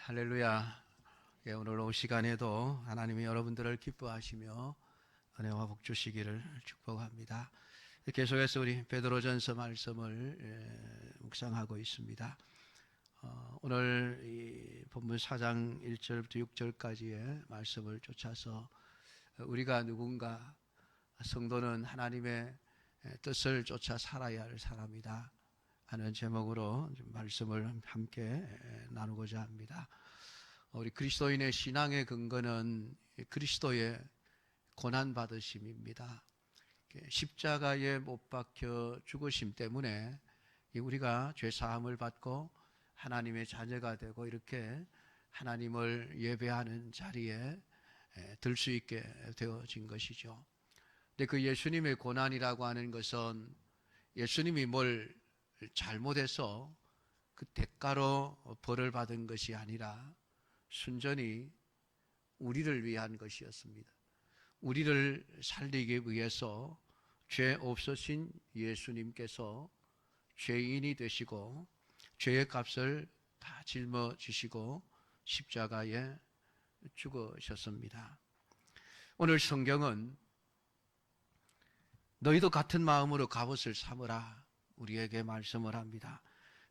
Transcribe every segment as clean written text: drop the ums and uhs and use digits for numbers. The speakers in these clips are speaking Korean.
할렐루야. 오늘 오후 시간에도 하나님이 여러분들을 기뻐하시며 은혜와 복 주시기를 축복합니다. 계속해서 우리 베드로전서 말씀을 묵상하고 있습니다. 오늘 이 본문 4장 1절부터 6절까지의 말씀을 쫓아서 우리가 누군가, 성도는 하나님의 뜻을 쫓아 살아야 할 사람이다 하는 제목으로 말씀을 함께 나누고자 합니다. 우리 그리스도인의 신앙의 근거는 그리스도의 고난받으심입니다. 십자가에 못 박혀 죽으심 때문에 우리가 죄사함을 받고 하나님의 자녀가 되고 이렇게 하나님을 예배하는 자리에 들 수 있게 되어진 것이죠. 근데 그 예수님의 고난이라고 하는 것은 예수님이 뭘 잘못해서 그 대가로 벌을 받은 것이 아니라 순전히 우리를 위한 것이었습니다. 우리를 살리기 위해서 죄 없으신 예수님께서 죄인이 되시고 죄의 값을 다 짊어지시고 십자가에 죽으셨습니다. 오늘 성경은 너희도 같은 마음으로 갑옷을 삼으라 우리에게 말씀을 합니다.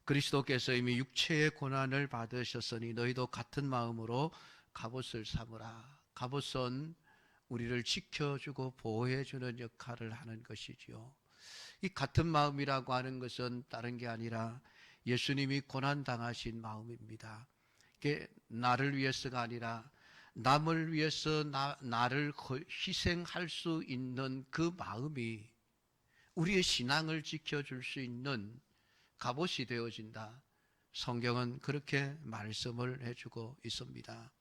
그리스도께서 이미 육체의 고난을 받으셨으니 너희도 같은 마음으로 갑옷을 삼으라. 갑옷은 우리를 지켜주고 보호해주는 역할을 하는 것이지요. 이 같은 마음이라고 하는 것은 다른 게 아니라 예수님이 고난당하신 마음입니다. 이게 나를 위해서가 아니라 남을 위해서 나를 희생할 수 있는 그 마음이 우리의 신앙을 지켜줄 수 있는 갑옷이 되어진다. 성경은 그렇게 말씀을 해주고 있습니다.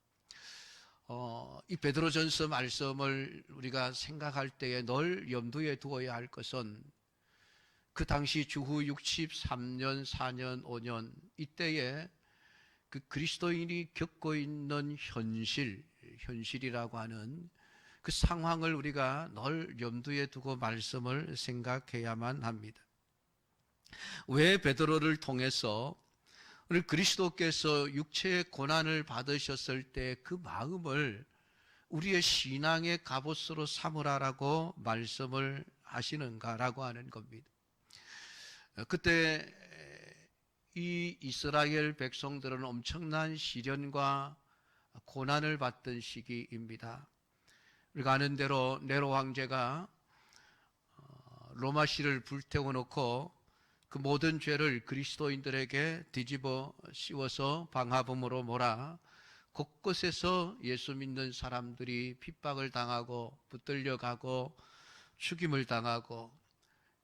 이 베드로전서 말씀을 우리가 생각할 때에 늘 염두에 두어야 할 것은 그 당시 주후 63년, 4년, 5년 이때에 그 그리스도인이 겪고 있는 현실이라고 하는 그 상황을 우리가 늘 염두에 두고 말씀을 생각해야만 합니다. 왜 베드로를 통해서 오늘 그리스도께서 육체의 고난을 받으셨을 때 그 마음을 우리의 신앙의 갑옷으로 삼으라라고 말씀을 하시는가라고 하는 겁니다. 그때 이 이스라엘 백성들은 엄청난 시련과 고난을 받던 시기입니다. 우리가 아는 대로 네로 황제가 로마시를 불태워 놓고 그 모든 죄를 그리스도인들에게 뒤집어 씌워서 방화범으로 몰아 곳곳에서 예수 믿는 사람들이 핍박을 당하고 붙들려가고 죽임을 당하고,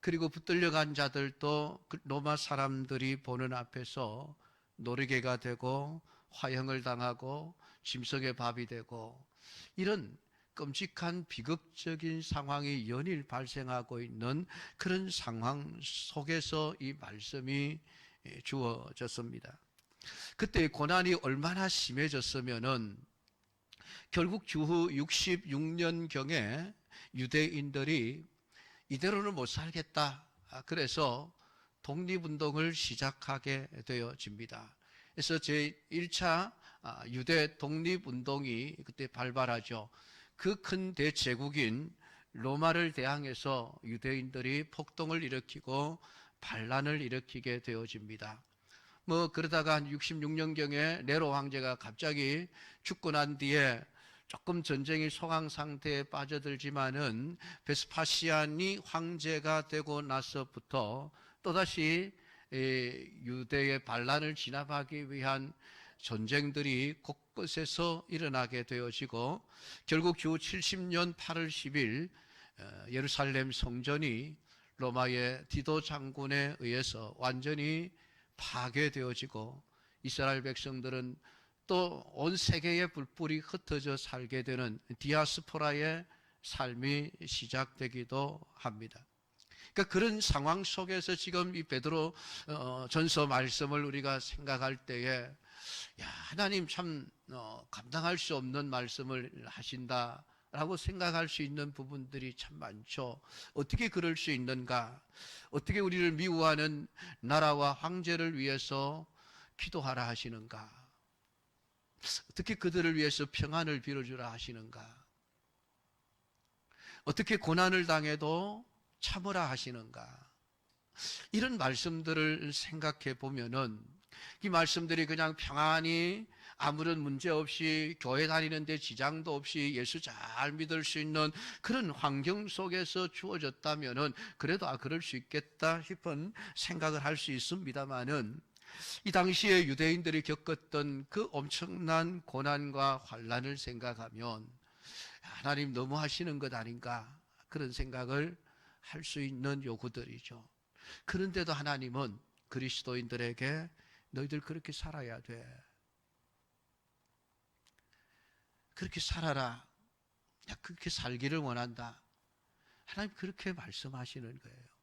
그리고 붙들려간 자들도 로마 사람들이 보는 앞에서 노리개가 되고 화형을 당하고 짐승의 밥이 되고, 이런 끔찍한 비극적인 상황이 연일 발생하고 있는 그런 상황 속에서 이 말씀이 주어졌습니다. 그때 고난이 얼마나 심해졌으면은 결국 주후 66년경에 유대인들이 이대로는 못 살겠다. 그래서 독립운동을 시작하게 되어집니다. 그래서 제1차 유대 독립운동이 그때 발발하죠. 그 큰 대제국인 로마를 대항해서 유대인들이 폭동을 일으키고 반란을 일으키게 되어집니다. 그러다가 한 66년경에 네로 황제가 갑자기 죽고 난 뒤에 조금 전쟁이 소강 상태에 빠져들지만은 베스파시안이 황제가 되고 나서부터 또다시 유대의 반란을 진압하기 위한 전쟁들이 곳곳에서 일어나게 되어지고, 결국 주 70년 8월 10일 예루살렘 성전이 로마의 디도 장군에 의해서 완전히 파괴되어지고, 이스라엘 백성들은 또 온 세계에 불불이 흩어져 살게 되는 디아스포라의 삶이 시작되기도 합니다. 그러니까 그런 상황 속에서 지금 이 베드로 전서 말씀을 우리가 생각할 때에 하나님 참 감당할 수 없는 말씀을 하신다라고 생각할 수 있는 부분들이 참 많죠. 어떻게 그럴 수 있는가? 어떻게 우리를 미워하는 나라와 황제를 위해서 기도하라 하시는가? 어떻게 그들을 위해서 평안을 빌어주라 하시는가? 어떻게 고난을 당해도 참으라 하시는가? 이런 말씀들을 생각해 보면은 이 말씀들이 그냥 평안히 아무런 문제 없이 교회 다니는데 지장도 없이 예수 잘 믿을 수 있는 그런 환경 속에서 주어졌다면은 그래도 그럴 수 있겠다 싶은 생각을 할 수 있습니다만은 이 당시에 유대인들이 겪었던 그 엄청난 고난과 환난을 생각하면 하나님 너무 하시는 것 아닌가 그런 생각을 할 수 있는 요구들이죠. 그런데도 하나님은 그리스도인들에게 너희들 그렇게 살아야 돼. 그렇게 살아라. 그렇게 살기를 원한다. 하나님 그렇게 말씀하시는 거예요.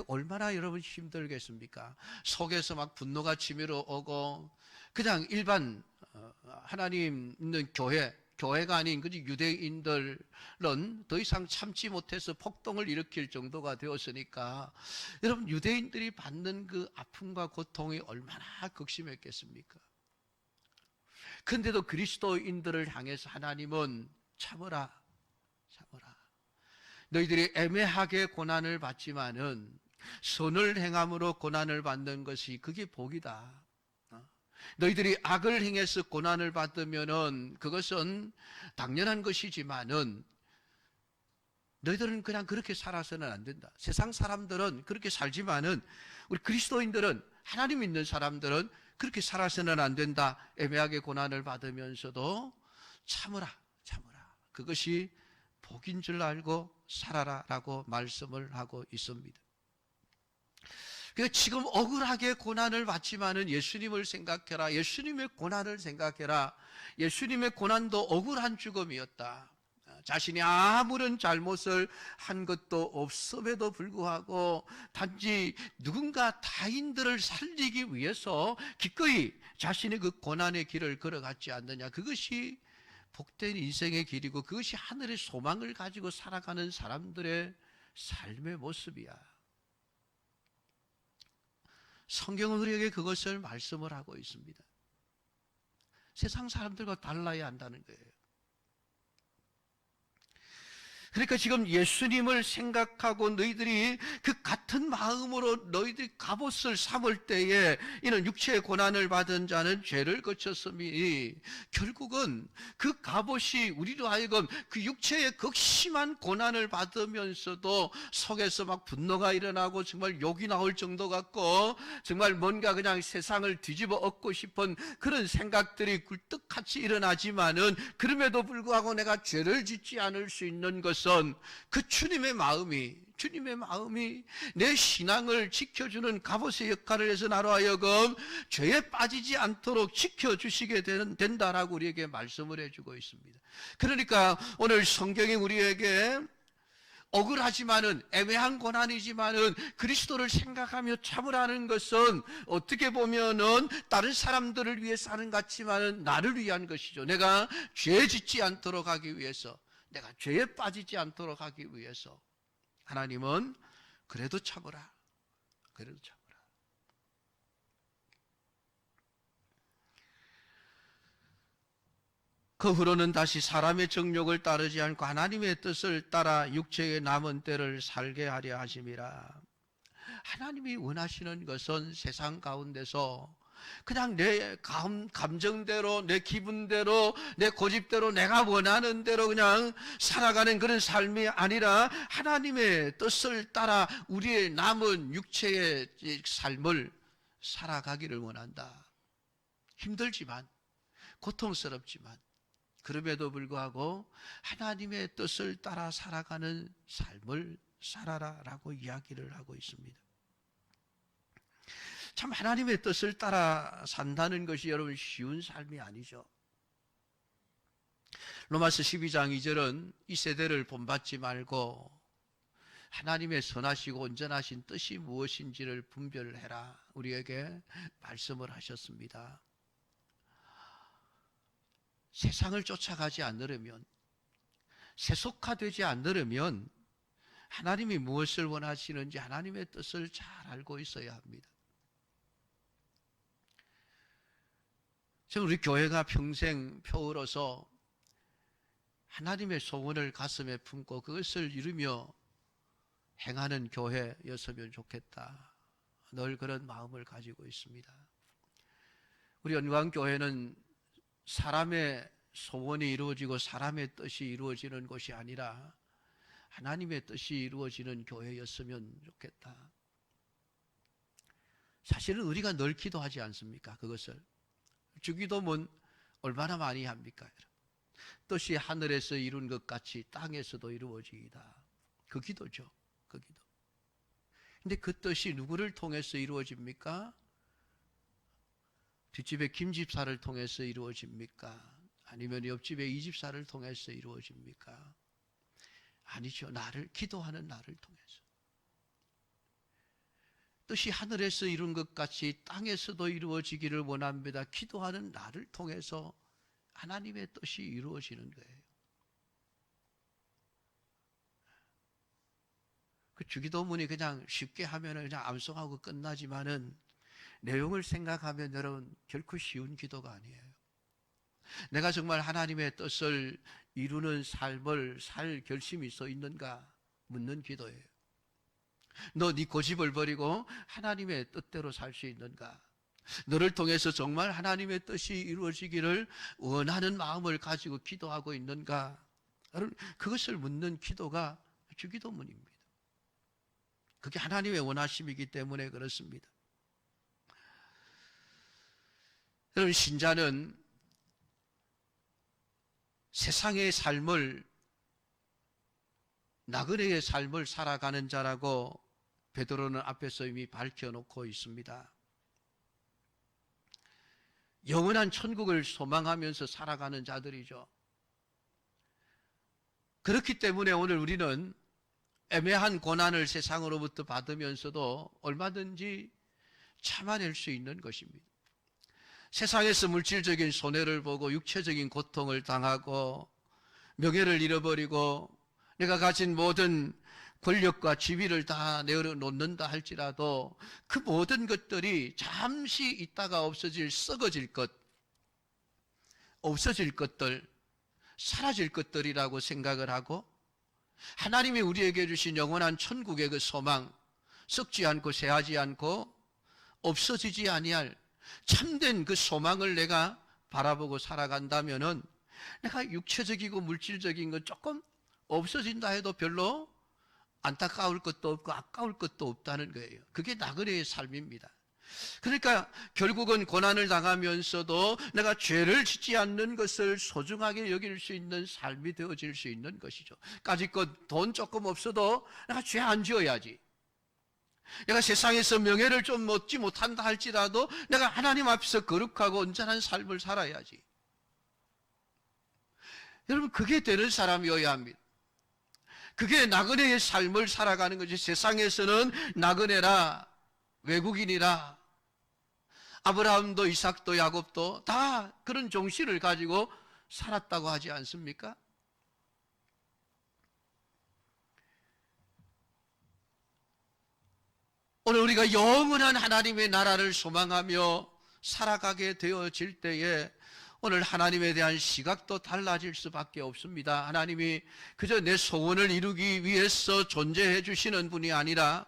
얼마나 여러분 힘들겠습니까? 속에서 막 분노가 치밀어 오고 그냥 일반 하나님 있는 교회가 아닌 그 유대인들은 더 이상 참지 못해서 폭동을 일으킬 정도가 되었으니까 여러분 유대인들이 받는 그 아픔과 고통이 얼마나 극심했겠습니까? 그런데도 그리스도인들을 향해서 하나님은 참으라. 너희들이 애매하게 고난을 받지만은 선을 행함으로 고난을 받는 것이 그게 복이다. 너희들이 악을 행해서 고난을 받으면은 그것은 당연한 것이지만은 너희들은 그냥 그렇게 살아서는 안 된다. 세상 사람들은 그렇게 살지만은 우리 그리스도인들은 하나님 있는 사람들은 그렇게 살아서는 안 된다. 애매하게 고난을 받으면서도 참으라. 그것이 복인 줄 알고 살아라라고 말씀을 하고 있습니다. 그러니까 지금 억울하게 고난을 받지만은 예수님을 생각해라. 예수님의 고난을 생각해라. 예수님의 고난도 억울한 죽음이었다. 자신이 아무런 잘못을 한 것도 없음에도 불구하고 단지 누군가 타인들을 살리기 위해서 기꺼이 자신의 그 고난의 길을 걸어갔지 않느냐. 그것이 복된 인생의 길이고 그것이 하늘의 소망을 가지고 살아가는 사람들의 삶의 모습이야. 성경은 우리에게 그것을 말씀을 하고 있습니다. 세상 사람들과 달라야 한다는 거예요. 그러니까 지금 예수님을 생각하고 너희들이 그 같은 마음으로 너희들이 갑옷을 삼을 때에 이는 육체의 고난을 받은 자는 죄를 거쳤음이 결국은 그 갑옷이 우리로 하여금 그 육체의 극심한 고난을 받으면서도 속에서 막 분노가 일어나고 정말 욕이 나올 정도 같고 정말 뭔가 그냥 세상을 뒤집어 엎고 싶은 그런 생각들이 굴뚝같이 일어나지만은 그럼에도 불구하고 내가 죄를 짓지 않을 수 있는 것은 그 주님의 마음이 내 신앙을 지켜주는 갑옷의 역할을 해서 나로 하여금 죄에 빠지지 않도록 지켜주시게 된다라고 우리에게 말씀을 해주고 있습니다. 그러니까 오늘 성경이 우리에게 억울하지만은 애매한 고난이지만은 그리스도를 생각하며 참으라는 것은 어떻게 보면은 다른 사람들을 위해서 하는 것 같지만은 나를 위한 것이죠. 내가 죄 짓지 않도록 하기 위해서, 내가 죄에 빠지지 않도록 하기 위해서 하나님은 그래도 참으라. 그 후로는 다시 사람의 정욕을 따르지 않고 하나님의 뜻을 따라 육체의 남은 때를 살게 하려 하심이라. 하나님이 원하시는 것은 세상 가운데서 그냥 내 감정대로, 내 기분대로, 내 고집대로, 내가 원하는 대로 그냥 살아가는 그런 삶이 아니라 하나님의 뜻을 따라 우리의 남은 육체의 삶을 살아가기를 원한다. 힘들지만, 고통스럽지만 그럼에도 불구하고 하나님의 뜻을 따라 살아가는 삶을 살아라라고 이야기를 하고 있습니다. 참 하나님의 뜻을 따라 산다는 것이 여러분 쉬운 삶이 아니죠. 로마서 12장 2절은 이 세대를 본받지 말고 하나님의 선하시고 온전하신 뜻이 무엇인지를 분별을 해라 우리에게 말씀을 하셨습니다. 세상을 쫓아가지 않으려면, 세속화되지 않으려면 하나님이 무엇을 원하시는지 하나님의 뜻을 잘 알고 있어야 합니다. 우리 교회가 평생 표울어서 하나님의 소원을 가슴에 품고 그것을 이루며 행하는 교회였으면 좋겠다. 늘 그런 마음을 가지고 있습니다. 우리 연광교회는 사람의 소원이 이루어지고 사람의 뜻이 이루어지는 것이 아니라 하나님의 뜻이 이루어지는 교회였으면 좋겠다. 사실은 우리가 늘 기도하지 않습니까? 그것을 주기도문 얼마나 많이 합니까? 뜻이 하늘에서 이룬 것 같이 땅에서도 이루어지이다. 그 기도죠. 그 기도. 근데 그 뜻이 누구를 통해서 이루어집니까? 뒷집에 김집사를 통해서 이루어집니까? 아니면 옆집에 이집사를 통해서 이루어집니까? 아니죠. 기도하는 나를 통해서. 뜻이 하늘에서 이룬 것 같이 땅에서도 이루어지기를 원합니다. 기도하는 나를 통해서 하나님의 뜻이 이루어지는 거예요. 그 주기도문이 그냥 쉽게 하면 그냥 암송하고 끝나지만은 내용을 생각하면 여러분 결코 쉬운 기도가 아니에요. 내가 정말 하나님의 뜻을 이루는 삶을 살 결심이 있어 있는가 묻는 기도예요. 너 네 고집을 버리고 하나님의 뜻대로 살 수 있는가? 너를 통해서 정말 하나님의 뜻이 이루어지기를 원하는 마음을 가지고 기도하고 있는가? 그것을 묻는 기도가 주기도문입니다. 그게 하나님의 원하심이기 때문에 그렇습니다. 여러분, 신자는 세상의 삶을, 나그네의 삶을 살아가는 자라고 베드로는 앞에서 이미 밝혀놓고 있습니다. 영원한 천국을 소망하면서 살아가는 자들이죠. 그렇기 때문에 오늘 우리는 애매한 고난을 세상으로부터 받으면서도 얼마든지 참아낼 수 있는 것입니다. 세상에서 물질적인 손해를 보고 육체적인 고통을 당하고 명예를 잃어버리고 내가 가진 모든 권력과 지위를 다 내어놓는다 할지라도 그 모든 것들이 잠시 있다가 없어질, 썩어질 것, 없어질 것들, 사라질 것들이라고 생각을 하고 하나님이 우리에게 주신 영원한 천국의 그 소망, 썩지 않고 새하지 않고 없어지지 아니할 참된 그 소망을 내가 바라보고 살아간다면은 내가 육체적이고 물질적인 건 조금 없어진다 해도 별로 안타까울 것도 없고 아까울 것도 없다는 거예요. 그게 나그네의 삶입니다. 그러니까 결국은 고난을 당하면서도 내가 죄를 짓지 않는 것을 소중하게 여길 수 있는 삶이 되어질 수 있는 것이죠. 까짓것 돈 조금 없어도 내가 죄 안 지어야지. 내가 세상에서 명예를 좀 얻지 못한다 할지라도 내가 하나님 앞에서 거룩하고 온전한 삶을 살아야지. 여러분, 그게 되는 사람이어야 합니다. 그게 나그네의 삶을 살아가는 것이. 세상에서는 나그네라, 외국인이라, 아브라함도 이삭도 야곱도 다 그런 정신을 가지고 살았다고 하지 않습니까? 오늘 우리가 영원한 하나님의 나라를 소망하며 살아가게 되어질 때에 오늘 하나님에 대한 시각도 달라질 수밖에 없습니다. 하나님이 그저 내 소원을 이루기 위해서 존재해 주시는 분이 아니라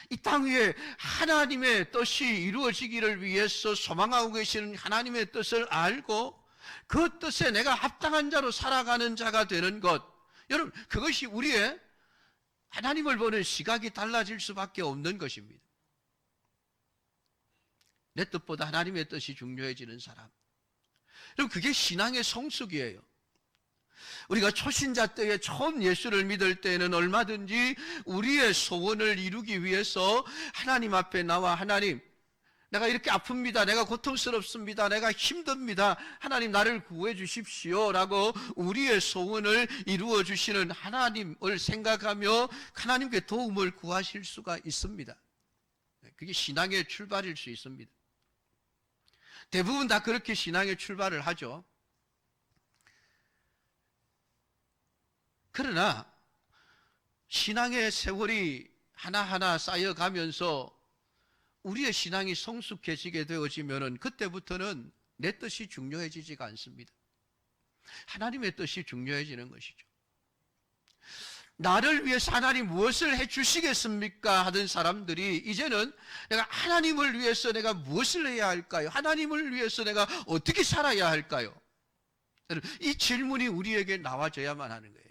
이 땅 위에 하나님의 뜻이 이루어지기를 위해서 소망하고 계시는 하나님의 뜻을 알고 그 뜻에 내가 합당한 자로 살아가는 자가 되는 것, 여러분, 그것이 우리의 하나님을 보는 시각이 달라질 수밖에 없는 것입니다. 내 뜻보다 하나님의 뜻이 중요해지는 사람, 여러분, 그게 신앙의 성숙이에요. 우리가 초신자 때에 처음 예수를 믿을 때에는 얼마든지 우리의 소원을 이루기 위해서 하나님 앞에 나와, 하나님, 내가 이렇게 아픕니다. 내가 고통스럽습니다. 내가 힘듭니다. 하나님, 나를 구해 주십시오 라고 우리의 소원을 이루어 주시는 하나님을 생각하며 하나님께 도움을 구하실 수가 있습니다. 그게 신앙의 출발일 수 있습니다. 대부분 다 그렇게 신앙의 출발을 하죠. 그러나 신앙의 세월이 하나하나 쌓여가면서 우리의 신앙이 성숙해지게 되어지면은 그때부터는 내 뜻이 중요해지지가 않습니다. 하나님의 뜻이 중요해지는 것이죠. 나를 위해서 하나님 무엇을 해주시겠습니까? 하던 사람들이 이제는 내가 하나님을 위해서 내가 무엇을 해야 할까요? 하나님을 위해서 내가 어떻게 살아야 할까요? 이 질문이 우리에게 나와져야만 하는 거예요.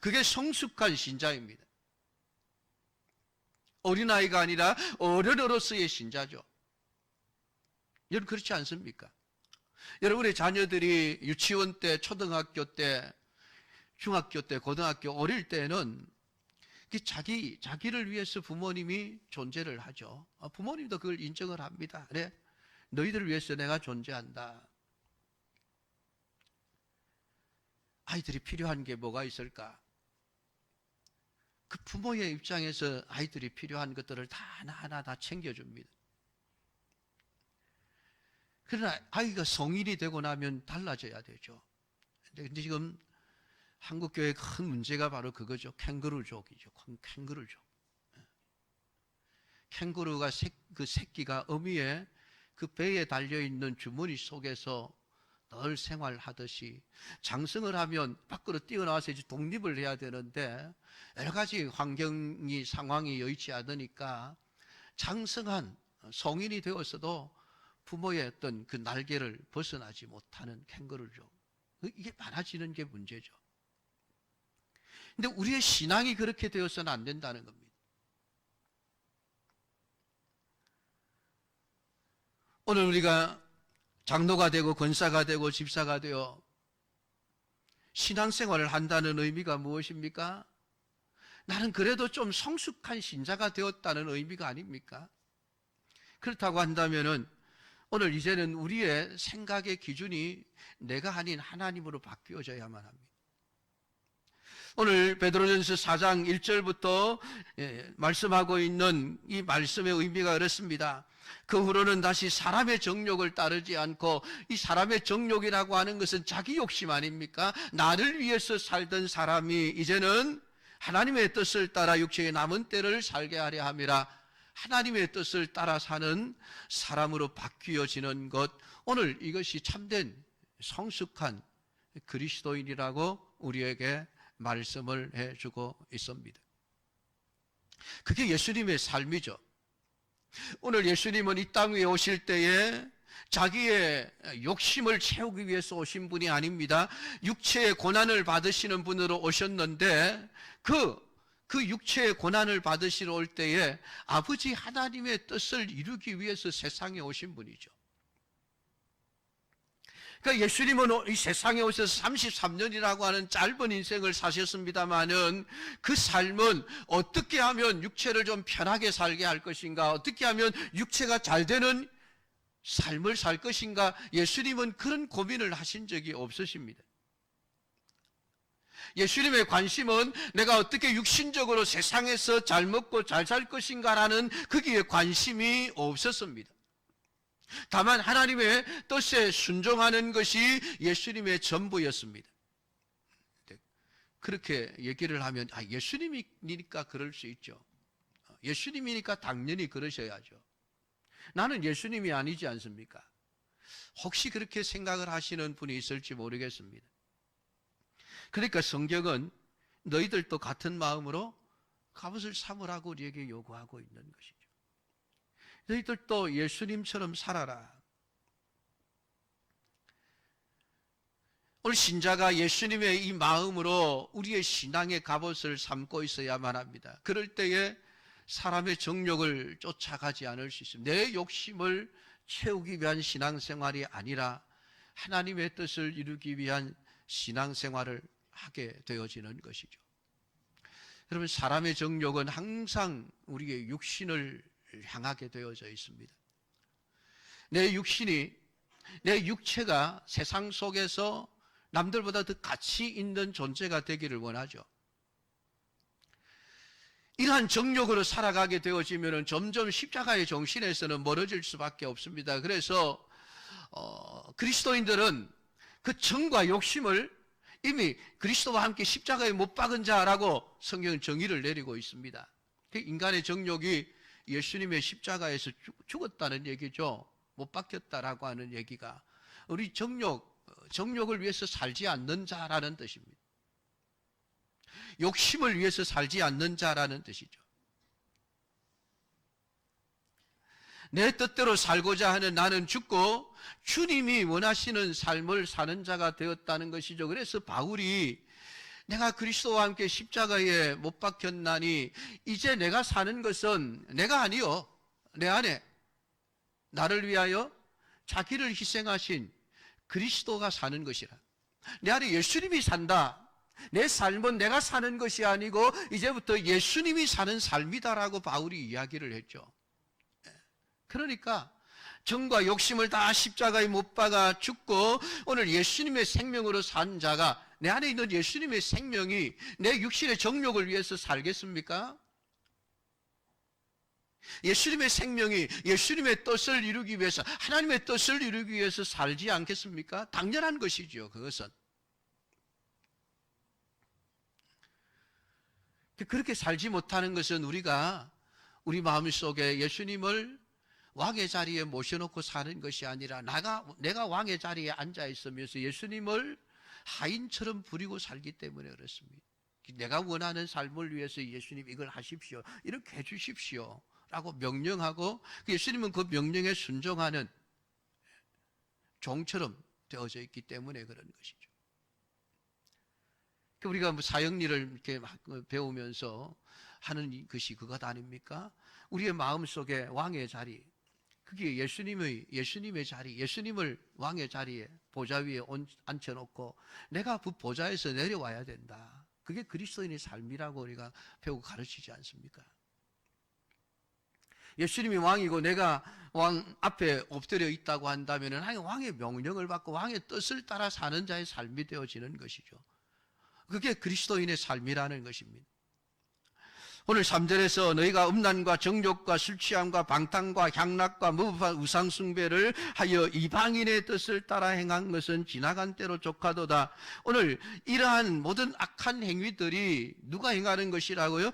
그게 성숙한 신자입니다. 어린아이가 아니라 어른으로서의 신자죠. 여러분 그렇지 않습니까? 여러분의 자녀들이 유치원 때, 초등학교 때, 중학교 때, 고등학교 어릴 때는 자기를 위해서 부모님이 존재를 하죠. 부모님도 그걸 인정을 합니다. 그래, 너희들을 위해서 내가 존재한다. 아이들이 필요한 게 뭐가 있을까? 그 부모의 입장에서 아이들이 필요한 것들을 다 하나하나 다 챙겨줍니다. 그러나 아이가 성인이 되고 나면 달라져야 되죠. 근데 지금 한국 교회의 큰 문제가 바로 그거죠. 캥거루족이죠. 캥거루족. 캥거루가 그 새끼가 어미의 그 배에 달려있는 주머니 속에서 늘 생활하듯이 장성을 하면 밖으로 뛰어나와서 이제 독립을 해야 되는데 여러 가지 환경이 상황이 여의치 않으니까 장성한 성인이 되었어도 부모의 어떤 그 날개를 벗어나지 못하는 캥거루족. 이게 많아지는 게 문제죠. 근데 우리의 신앙이 그렇게 되어서는 안 된다는 겁니다. 오늘 우리가 장로가 되고 권사가 되고 집사가 되어 신앙생활을 한다는 의미가 무엇입니까? 나는 그래도 좀 성숙한 신자가 되었다는 의미가 아닙니까? 그렇다고 한다면은 오늘 이제는 우리의 생각의 기준이 내가 아닌 하나님으로 바뀌어져야만 합니다. 오늘 베드로전서 4장 1절부터 말씀하고 있는 이 말씀의 의미가 그렇습니다. 그 후로는 다시 사람의 정욕을 따르지 않고, 이 사람의 정욕이라고 하는 것은 자기 욕심 아닙니까? 나를 위해서 살던 사람이 이제는 하나님의 뜻을 따라 육체의 남은 때를 살게 하려 함이라. 하나님의 뜻을 따라 사는 사람으로 바뀌어지는 것, 오늘 이것이 참된 성숙한 그리스도인이라고 우리에게 말씀을 해주고 있습니다. 그게 예수님의 삶이죠. 오늘 예수님은 이 땅 위에 오실 때에 자기의 욕심을 채우기 위해서 오신 분이 아닙니다. 육체의 고난을 받으시는 분으로 오셨는데 그 육체의 고난을 받으시러 올 때에 아버지 하나님의 뜻을 이루기 위해서 세상에 오신 분이죠. 그러니까 예수님은 이 세상에 오셔서 33년이라고 하는 짧은 인생을 사셨습니다마는 그 삶은 어떻게 하면 육체를 좀 편하게 살게 할 것인가, 어떻게 하면 육체가 잘 되는 삶을 살 것인가, 예수님은 그런 고민을 하신 적이 없으십니다. 예수님의 관심은 내가 어떻게 육신적으로 세상에서 잘 먹고 잘 살 것인가라는 거기에 관심이 없었습니다. 다만 하나님의 뜻에 순종하는 것이 예수님의 전부였습니다. 그렇게 얘기를 하면 예수님이니까 그럴 수 있죠. 예수님이니까 당연히 그러셔야죠. 나는 예수님이 아니지 않습니까? 혹시 그렇게 생각을 하시는 분이 있을지 모르겠습니다. 그러니까 성경은 너희들도 같은 마음으로 갑옷을 삼으라고 우리에게 요구하고 있는 것이죠. 너희들도 예수님처럼 살아라. 오늘 신자가 예수님의 이 마음으로 우리의 신앙의 갑옷을 삼고 있어야만 합니다. 그럴 때에 사람의 정욕을 쫓아가지 않을 수 있습니다. 내 욕심을 채우기 위한 신앙생활이 아니라 하나님의 뜻을 이루기 위한 신앙생활을 하게 되어지는 것이죠. 여러분, 사람의 정욕은 항상 우리의 육신을 향하게 되어져 있습니다. 내 육신이, 내 육체가 세상 속에서 남들보다 더 가치 있는 존재가 되기를 원하죠. 이러한 정욕으로 살아가게 되어지면 점점 십자가의 정신에서는 멀어질 수밖에 없습니다. 그래서 그리스도인들은 그 정과 욕심을 이미 그리스도와 함께 십자가에 못 박은 자라고 성경은 정의를 내리고 있습니다. 인간의 정욕이 예수님의 십자가에서 죽었다는 얘기죠. 못 박혔다라고 하는 얘기가. 우리 정욕을 위해서 살지 않는 자라는 뜻입니다. 욕심을 위해서 살지 않는 자라는 뜻이죠. 내 뜻대로 살고자 하는 나는 죽고 주님이 원하시는 삶을 사는 자가 되었다는 것이죠. 그래서 바울이 내가 그리스도와 함께 십자가에 못 박혔나니 이제 내가 사는 것은 내가 아니요 내 안에 나를 위하여 자기를 희생하신 그리스도가 사는 것이라. 내 안에 예수님이 산다. 내 삶은 내가 사는 것이 아니고 이제부터 예수님이 사는 삶이다라고 바울이 이야기를 했죠. 그러니까 정과 욕심을 다 십자가에 못 박아 죽고 오늘 예수님의 생명으로 산 자가, 내 안에 있는 예수님의 생명이 내 육신의 정욕을 위해서 살겠습니까? 예수님의 생명이 예수님의 뜻을 이루기 위해서, 하나님의 뜻을 이루기 위해서 살지 않겠습니까? 당연한 것이죠. 그것은 그렇게 살지 못하는 것은 우리가 우리 마음속에 예수님을 왕의 자리에 모셔놓고 사는 것이 아니라 내가 왕의 자리에 앉아 있으면서 예수님을 하인처럼 부리고 살기 때문에 그렇습니다. 내가 원하는 삶을 위해서 예수님 이걸 하십시오, 이렇게 해주십시오 라고 명령하고 예수님은 그 명령에 순종하는 종처럼 되어져 있기 때문에 그런 것이죠. 우리가 사역일을 이렇게 배우면서 하는 것이 그것 아닙니까? 우리의 마음속에 왕의 자리, 그게 예수님의 자리, 예수님을 왕의 자리에 보좌 위에 앉혀놓고 내가 그 보좌에서 내려와야 된다. 그게 그리스도인의 삶이라고 우리가 배우고 가르치지 않습니까? 예수님이 왕이고 내가 왕 앞에 엎드려 있다고 한다면 왕의 명령을 받고 왕의 뜻을 따라 사는 자의 삶이 되어지는 것이죠. 그게 그리스도인의 삶이라는 것입니다. 오늘 3절에서 너희가 음란과 정욕과 술취함과 방탕과 향락과 무부한 우상숭배를 하여 이방인의 뜻을 따라 행한 것은 지나간 때로 족하도다. 오늘 이러한 모든 악한 행위들이 누가 행하는 것이라고요?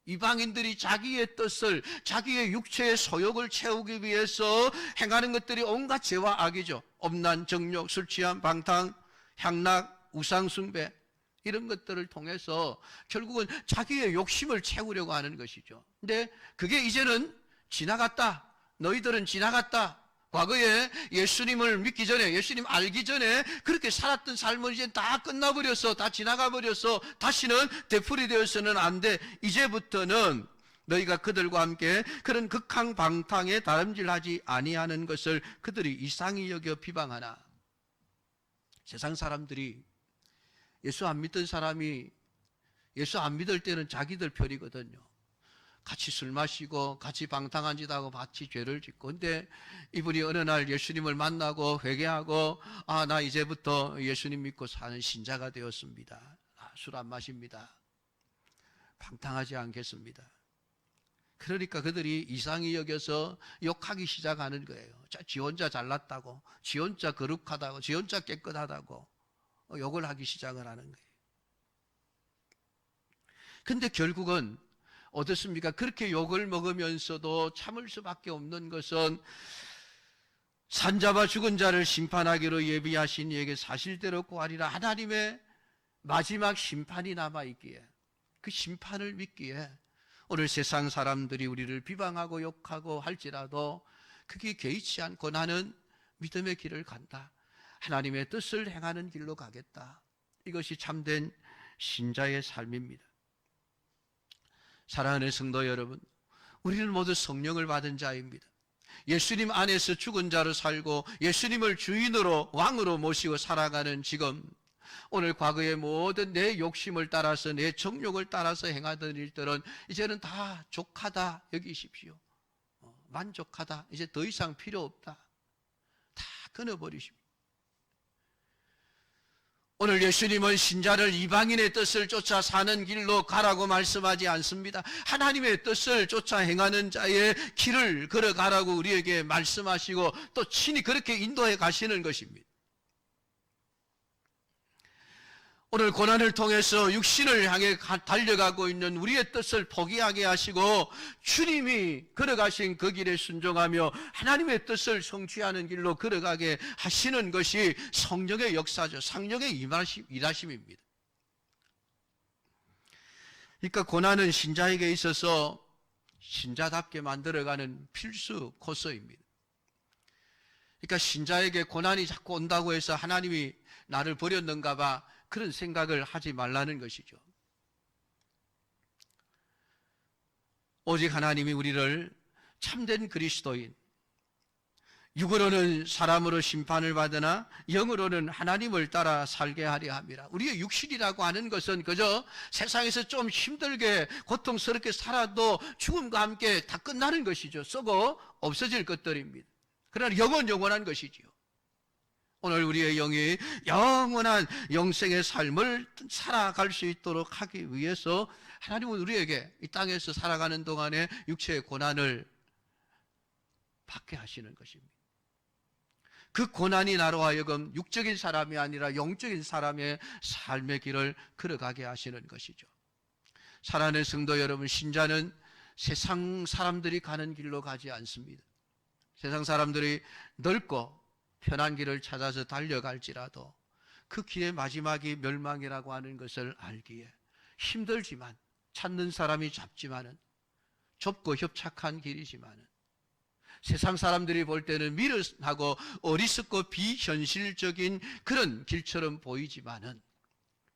이방인들이 자기의 뜻을, 자기의 육체의 소욕을 채우기 위해서 행하는 것들이 온갖 죄와 악이죠. 음란, 정욕, 술취함, 방탕, 향락, 우상숭배, 이런 것들을 통해서 결국은 자기의 욕심을 채우려고 하는 것이죠. 근데 그게 이제는 지나갔다. 너희들은 지나갔다. 과거에 예수님을 믿기 전에, 예수님 알기 전에 그렇게 살았던 삶은 이제 다 끝나버려서, 다 지나가버려서 다시는 되풀이되어서는 안 돼. 이제부터는 너희가 그들과 함께 그런 극한방탕에 다름질하지 아니하는 것을 그들이 이상히 여겨 비방하나. 세상 사람들이 예수 안 믿던 사람이 예수 안 믿을 때는 자기들 편이거든요. 같이 술 마시고 같이 방탕한 짓 하고 같이 죄를 짓고. 근데 이분이 어느 날 예수님을 만나고 회개하고 나 이제부터 예수님 믿고 사는 신자가 되었습니다. 술 안 마십니다. 방탕하지 않겠습니다. 그러니까 그들이 이상히 여겨서 욕하기 시작하는 거예요. 지 혼자 잘났다고, 지 혼자 거룩하다고, 지 혼자 깨끗하다고 욕을 하기 시작을 하는 거예요. 근데 결국은 어떻습니까? 그렇게 욕을 먹으면서도 참을 수밖에 없는 것은 산자와 죽은 자를 심판하기로 예비하신 이에게 사실대로 구하리라. 하나님의 마지막 심판이 남아있기에, 그 심판을 믿기에 오늘 세상 사람들이 우리를 비방하고 욕하고 할지라도 그게 개의치 않고 나는 믿음의 길을 간다. 하나님의 뜻을 행하는 길로 가겠다. 이것이 참된 신자의 삶입니다. 사랑하는 성도 여러분, 우리는 모두 성령을 받은 자입니다. 예수님 안에서 죽은 자로 살고 예수님을 주인으로 왕으로 모시고 살아가는 지금, 오늘 과거의 모든 내 욕심을 따라서, 내 정욕을 따라서 행하던 일들은 이제는 다 족하다 여기십시오. 만족하다, 이제 더 이상 필요 없다. 다 끊어버리십시오. 오늘 예수님은 신자를 이방인의 뜻을 쫓아 사는 길로 가라고 말씀하지 않습니다. 하나님의 뜻을 쫓아 행하는 자의 길을 걸어가라고 우리에게 말씀하시고 또 친히 그렇게 인도해 가시는 것입니다. 오늘 고난을 통해서 육신을 향해 달려가고 있는 우리의 뜻을 포기하게 하시고 주님이 걸어가신 그 길에 순종하며 하나님의 뜻을 성취하는 길로 걸어가게 하시는 것이 성령의 역사죠. 성령의 일하심입니다. 그러니까 고난은 신자에게 있어서 신자답게 만들어가는 필수 코스입니다. 그러니까 신자에게 고난이 자꾸 온다고 해서 하나님이 나를 버렸는가 봐 그런 생각을 하지 말라는 것이죠. 오직 하나님이 우리를 참된 그리스도인, 육으로는 사람으로 심판을 받으나 영으로는 하나님을 따라 살게 하려 함이라. 우리의 육신이라고 하는 것은 그저 세상에서 좀 힘들게 고통스럽게 살아도 죽음과 함께 다 끝나는 것이죠. 썩어 없어질 것들입니다. 그러나 영은 영원한 것이지요. 오늘 우리의 영이 영원한 영생의 삶을 살아갈 수 있도록 하기 위해서 하나님은 우리에게 이 땅에서 살아가는 동안에 육체의 고난을 받게 하시는 것입니다. 그 고난이 나로 하여금 육적인 사람이 아니라 영적인 사람의 삶의 길을 걸어가게 하시는 것이죠. 사랑하는 성도 여러분, 신자는 세상 사람들이 가는 길로 가지 않습니다. 세상 사람들이 넓고 편한 길을 찾아서 달려갈지라도 그 길의 마지막이 멸망이라고 하는 것을 알기에 힘들지만, 찾는 사람이 잡지만은, 좁고 협착한 길이지만은, 세상 사람들이 볼 때는 미련하고 어리석고 비현실적인 그런 길처럼 보이지만은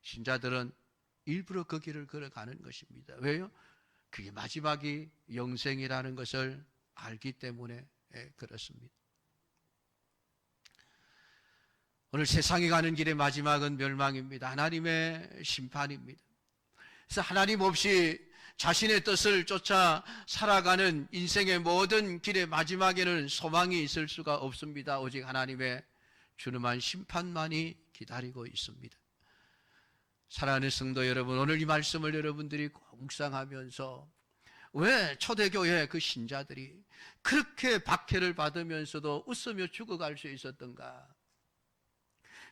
신자들은 일부러 그 길을 걸어가는 것입니다. 왜요? 그게 마지막이 영생이라는 것을 알기 때문에 그렇습니다. 오늘 세상이 가는 길의 마지막은 멸망입니다. 하나님의 심판입니다. 그래서 하나님 없이 자신의 뜻을 쫓아 살아가는 인생의 모든 길의 마지막에는 소망이 있을 수가 없습니다. 오직 하나님의 준엄한 심판만이 기다리고 있습니다. 사랑하는 성도 여러분, 오늘 이 말씀을 여러분들이 꼭 묵상하면서 왜 초대교회 그 신자들이 그렇게 박해를 받으면서도 웃으며 죽어갈 수 있었던가?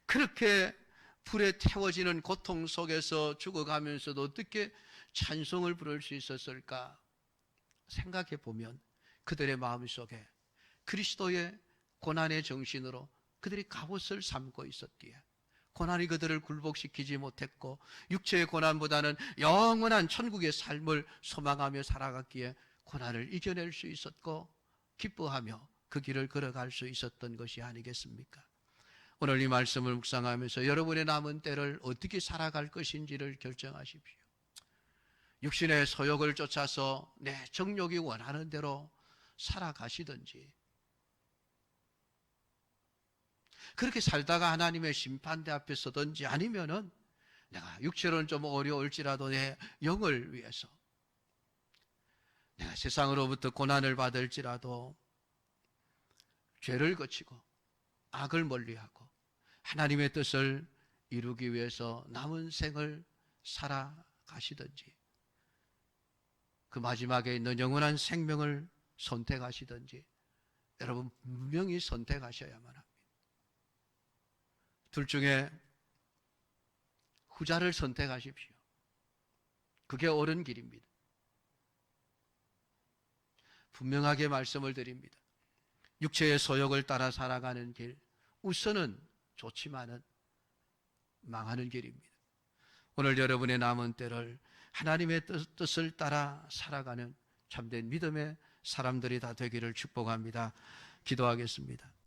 그렇게 불에 태워지는 고통 속에서 죽어가면서도 어떻게 찬송을 부를 수 있었을까? 생각해 보면 그들의 마음속에 그리스도의 고난의 정신으로 그들이 갑옷을 삼고 있었기에 고난이 그들을 굴복시키지 못했고 육체의 고난보다는 영원한 천국의 삶을 소망하며 살아갔기에 고난을 이겨낼 수 있었고 기뻐하며 그 길을 걸어갈 수 있었던 것이 아니겠습니까? 오늘 이 말씀을 묵상하면서 여러분의 남은 때를 어떻게 살아갈 것인지를 결정하십시오. 육신의 소욕을 쫓아서 내 정욕이 원하는 대로 살아가시든지, 그렇게 살다가 하나님의 심판대 앞에 서든지, 아니면은 내가 육체로는 좀 어려울지라도 내 영을 위해서 내가 세상으로부터 고난을 받을지라도 죄를 거치고 악을 멀리하고 하나님의 뜻을 이루기 위해서 남은 생을 살아가시든지, 그 마지막에 있는 영원한 생명을 선택하시든지, 여러분 분명히 선택하셔야만 합니다. 둘 중에 후자를 선택하십시오. 그게 옳은 길입니다. 분명하게 말씀을 드립니다. 육체의 소욕을 따라 살아가는 길, 우선은 좋지만은 망하는 길입니다. 오늘 여러분의 남은 때를 하나님의 뜻을 따라 살아가는 참된 믿음의 사람들이 다 되기를 축복합니다. 기도하겠습니다.